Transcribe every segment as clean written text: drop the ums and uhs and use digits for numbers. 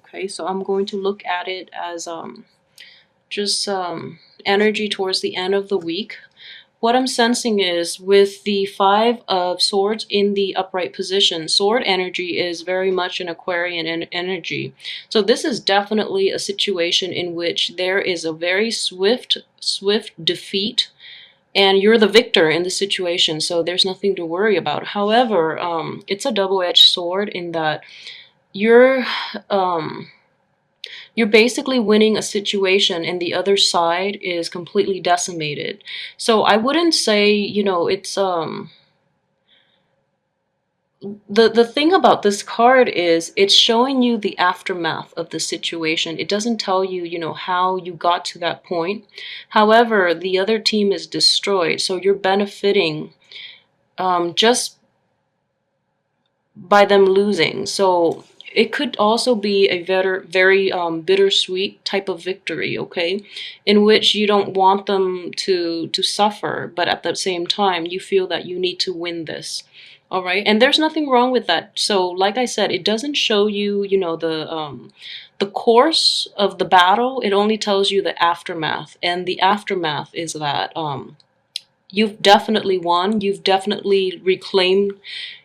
Okay, so I'm going to look at it as just energy towards the end of the week. What I'm sensing is with the Five of Swords in the upright position, sword energy is very much an Aquarian energy. So this is definitely a situation in which there is a very swift defeat, and you're the victor in the situation, so there's nothing to worry about. However, it's a double-edged sword in that you're um, you're basically winning a situation and the other side is completely decimated. So I wouldn't say, it's the thing about this card is it's showing you the aftermath of the situation. It doesn't tell you, how you got to that point. However, the other team is destroyed, so you're benefiting just by them losing. So it could also be a very bittersweet type of victory, okay, in which you don't want them to suffer, but at the same time you feel that you need to win this. All right, and there's nothing wrong with that. So like I said, it doesn't show you, the course of the battle. It only tells you the aftermath, and the aftermath is that you've definitely won. You've definitely reclaimed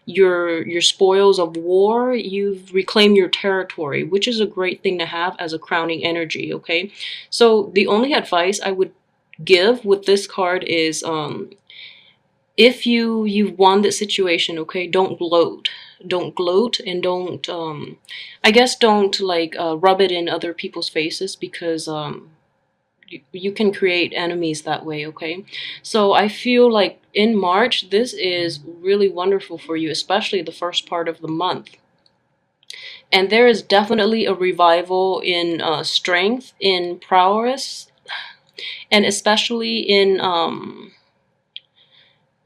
your spoils of war. You've reclaimed your territory, which is a great thing to have as a crowning energy, okay? So the only advice I would give with this card is if you've won the situation, okay, don't gloat. Don't gloat, and don't I guess don't like rub it in other people's faces, because you can create enemies that way, okay? So I feel like in March, this is really wonderful for you, especially the first part of the month. And there is definitely a revival in strength, in prowess, and especially in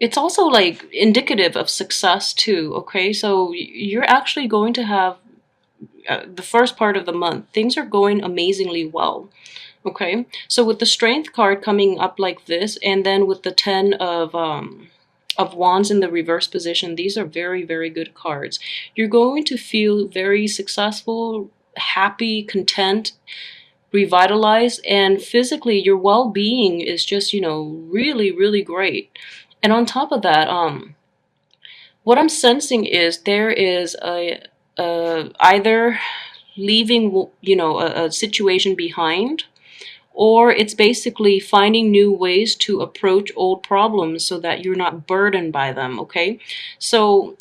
it's also like indicative of success too, okay? So you're actually going to have the first part of the month, things are going amazingly well. Okay, so with the strength card coming up like this, and then with the 10 of wands in the reverse position, these are very good cards. You're going to feel very successful, happy, content, revitalized, and physically your well-being is just, really great. And on top of that, what I'm sensing is there is either leaving, a situation behind, or it's basically finding new ways to approach old problems so that you're not burdened by them, okay? So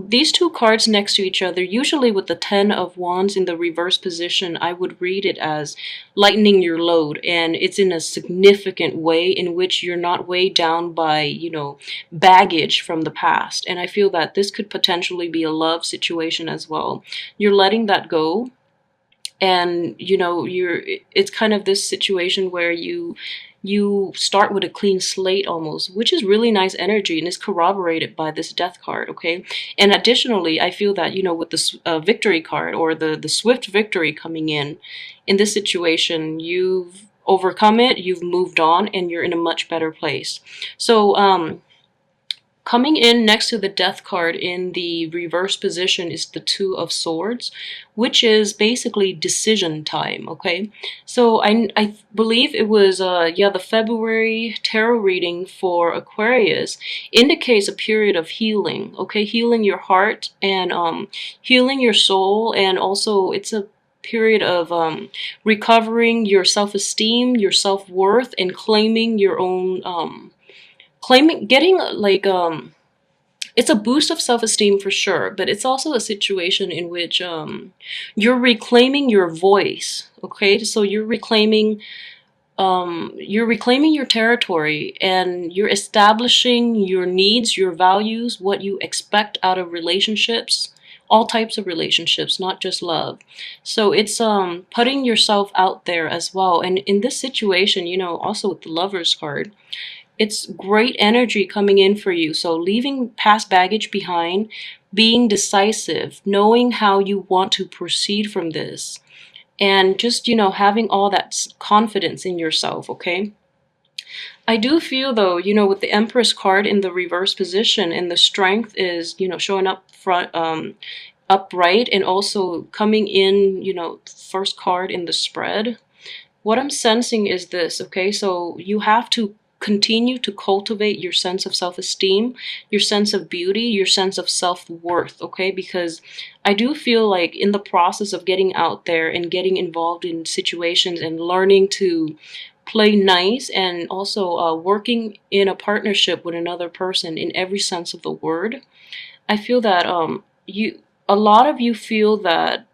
these two cards next to each other, usually with the 10 of wands in the reverse position, I would read it as lightening your load, and it's in a significant way in which you're not weighed down by, baggage from the past. And I feel that this could potentially be a love situation as well. You're letting that go, and it's kind of this situation where you start with a clean slate almost, which is really nice energy and is corroborated by this death card, okay? And additionally, I feel that, with the victory card, or the swift victory coming in this situation, you've overcome it, you've moved on, and you're in a much better place. So coming in next to the death card in the reverse position is the Two of Swords, which is basically decision time, okay? So I believe it was, the February tarot reading for Aquarius indicates a period of healing, okay? Healing your heart and healing your soul, and also it's a period of recovering your self-esteem, your self-worth, and claiming your own getting like it's a boost of self-esteem for sure, but it's also a situation in which you're reclaiming your voice, okay? So you're reclaiming your territory, and you're establishing your needs, your values, what you expect out of relationships, all types of relationships, not just love. So it's putting yourself out there as well. And in this situation, also with the Lovers card, it's great energy coming in for you. So leaving past baggage behind, being decisive, knowing how you want to proceed from this, and just, having all that confidence in yourself, okay? I do feel though, with the Empress card in the reverse position, and the strength is, showing up front, upright and also coming in, first card in the spread, what I'm sensing is this, okay? So you have to continue to cultivate your sense of self-esteem, your sense of beauty, your sense of self-worth, okay? Because I do feel like in the process of getting out there and getting involved in situations and learning to play nice and also working in a partnership with another person in every sense of the word, I feel that a lot of you feel that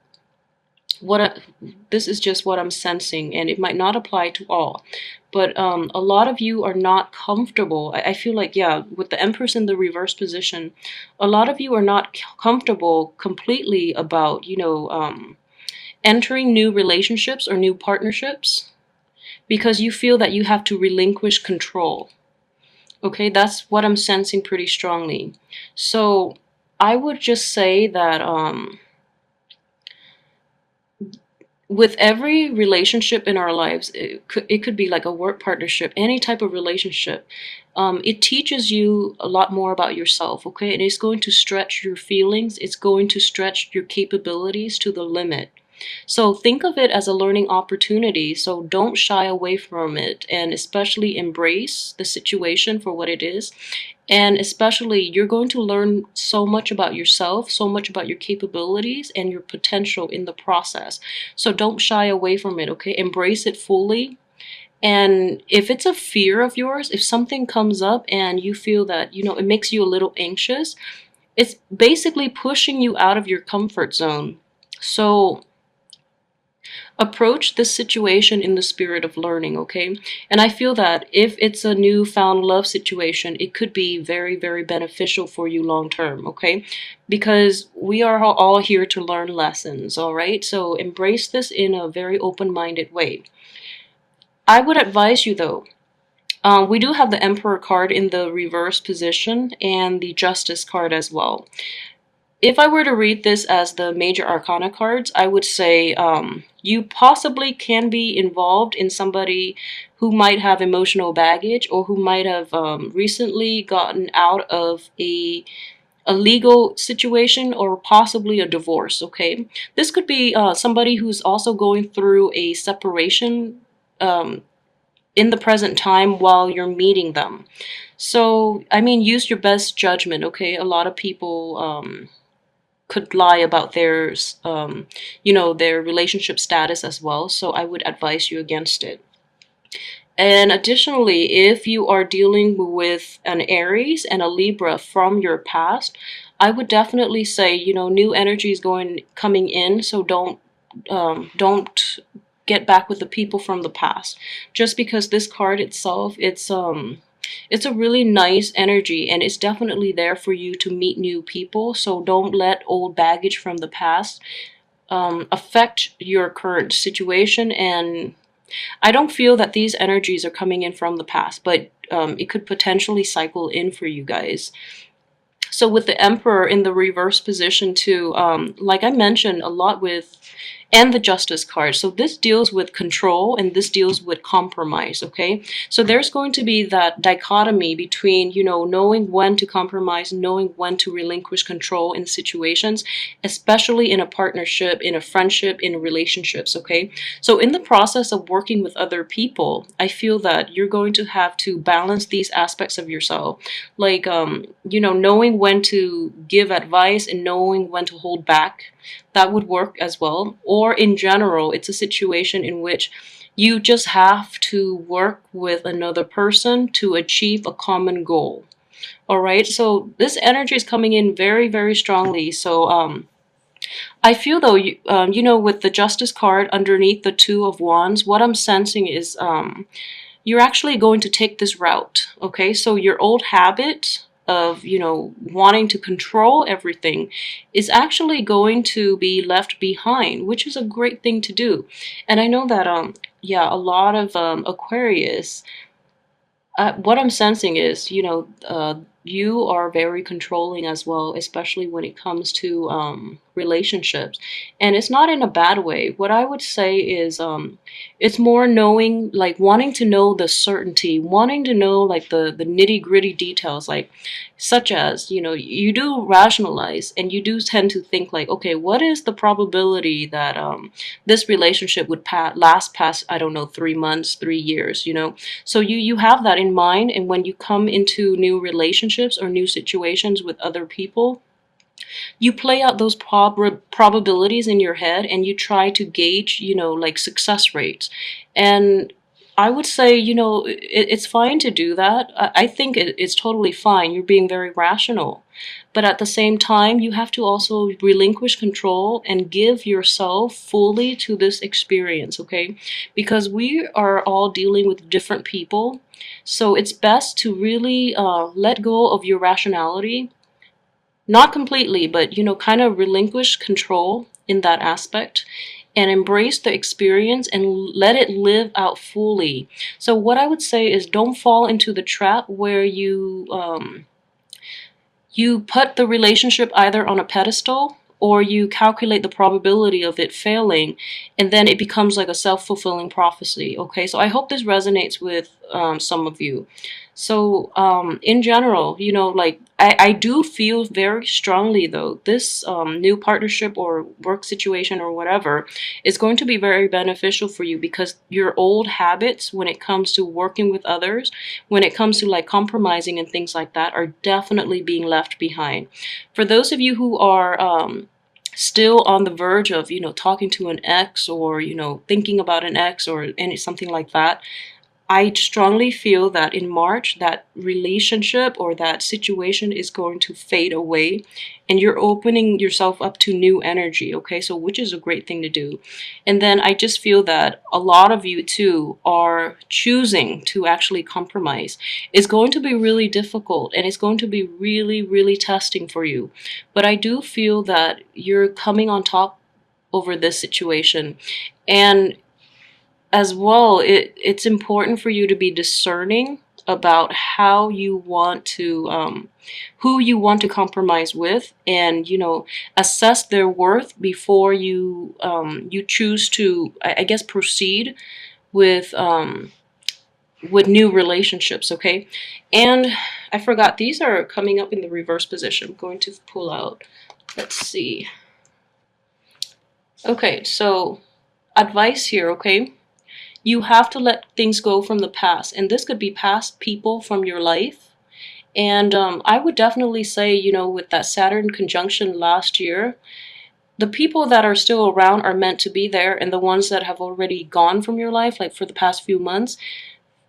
this is just what I'm sensing, and it might not apply to all, but a lot of you are not comfortable. I feel like, yeah, with the Empress in the reverse position, a lot of you are not comfortable completely about, entering new relationships or new partnerships because you feel that you have to relinquish control. Okay, that's what I'm sensing pretty strongly. So I would just say that with every relationship in our lives, it could be like a work partnership, any type of relationship. It teaches you a lot more about yourself, okay? And it's going to stretch your feelings. It's going to stretch your capabilities to the limit. So think of it as a learning opportunity. So don't shy away from it, and especially embrace the situation for what it is. And especially, you're going to learn so much about yourself, so much about your capabilities and your potential in the process. So don't shy away from it, okay? Embrace it fully. And if it's a fear of yours, if something comes up and you feel that, it makes you a little anxious, it's basically pushing you out of your comfort zone. So approach this situation in the spirit of learning, okay? And I feel that if it's a newfound love situation, it could be very, very beneficial for you long term, okay? Because we are all here to learn lessons, all right? So embrace this in a very open-minded way. I would advise you, though, we do have the Emperor card in the reverse position and the Justice card as well. If I were to read this as the major arcana cards, I would say you possibly can be involved in somebody who might have emotional baggage or who might have recently gotten out of a legal situation or possibly a divorce, okay? This could be somebody who's also going through a separation in the present time while you're meeting them. So, I mean, use your best judgment, okay? A lot of people could lie about their relationship status as well. So I would advise you against it. And additionally, if you are dealing with an Aries and a Libra from your past, I would definitely say, new energy is coming in. So don't get back with the people from the past. Just because this card itself, it's a really nice energy, and it's definitely there for you to meet new people. So don't let old baggage from the past affect your current situation. And I don't feel that these energies are coming in from the past, but it could potentially cycle in for you guys. So with the Emperor in the reverse position too, like I mentioned a lot and the Justice card. So this deals with control and this deals with compromise, okay? So there's going to be that dichotomy between, knowing when to compromise, knowing when to relinquish control in situations, especially in a partnership, in a friendship, in relationships, okay? So in the process of working with other people, I feel that you're going to have to balance these aspects of yourself. Like, knowing when to give advice and knowing when to hold back, that would work as well. Or in general, it's a situation in which you just have to work with another person to achieve a common goal. All right, so this energy is coming in very, very strongly. So I feel though, with the Justice card underneath the Two of Wands, what I'm sensing is you're actually going to take this route, okay? So your old habit of, wanting to control everything is actually going to be left behind, which is a great thing to do. And I know that, a lot of Aquarius, what I'm sensing is, you are very controlling as well, especially when it comes to relationships. And it's not in a bad way. What I would say is it's more knowing, like wanting to know the certainty, wanting to know like the nitty-gritty details, like such as, you do rationalize and you do tend to think like, okay, what is the probability that this relationship would last past, I don't know, 3 months, 3 years, So you have that in mind, and when you come into new relationships or new situations with other people, you play out those probabilities in your head, and you try to gauge, like success rates. And I would say, it's fine to do that. I think it's totally fine. You're being very rational. But at the same time, you have to also relinquish control and give yourself fully to this experience, okay? Because we are all dealing with different people. So it's best to really let go of your rationality, not completely, but kind of relinquish control in that aspect, and embrace the experience and let it live out fully. So what I would say is, don't fall into the trap where you put the relationship either on a pedestal, or you calculate the probability of it failing, and then it becomes like a self-fulfilling prophecy. Okay, so I hope this resonates with some of you. So in general, like I do feel very strongly though, this new partnership or work situation or whatever is going to be very beneficial for you, because your old habits when it comes to working with others, when it comes to like compromising and things like that, are definitely being left behind. For those of you who are still on the verge of, talking to an ex, or, thinking about an ex or something like that, I strongly feel that in March, that relationship or that situation is going to fade away, and you're opening yourself up to new energy, okay? So, which is a great thing to do. And then I just feel that a lot of you too are choosing to actually compromise. It's going to be really difficult, and it's going to be really, really testing for you. But I do feel that you're coming on top over this situation. And as well, it's important for you to be discerning about how you want to who you want to compromise with, and assess their worth before you choose to, I guess, proceed with new relationships. Okay. And I forgot, these are coming up in the reverse position. I'm going to pull out, let's see. Okay, so advice here. Okay, you have to let things go from the past, and this could be past people from your life. And I would definitely say, with that Saturn conjunction last year, the people that are still around are meant to be there, and the ones that have already gone from your life, like for the past few months,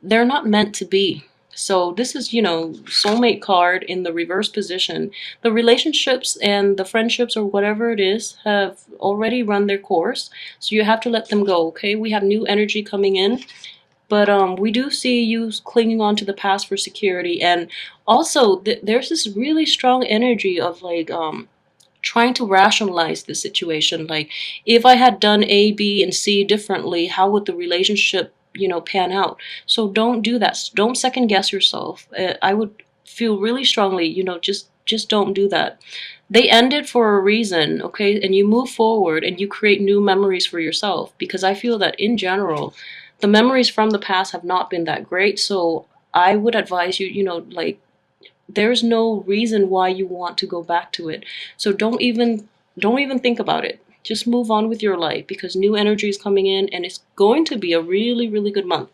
they're not meant to be. So this is, soulmate card in the reverse position. The relationships and the friendships or whatever it is have already run their course. So you have to let them go, okay? We have new energy coming in. But we do see you clinging on to the past for security. And also, there's this really strong energy of like trying to rationalize the situation. Like, if I had done A, B, and C differently, how would the relationship pan out? So don't do that. Don't second guess yourself. I would feel really strongly, just don't do that. They ended for a reason, okay? And you move forward and you create new memories for yourself, because I feel that in general, the memories from the past have not been that great. So I would advise you, like, there's no reason why you want to go back to it. So don't even think about it. Just move on with your life, because new energy is coming in, and it's going to be a really, really good month.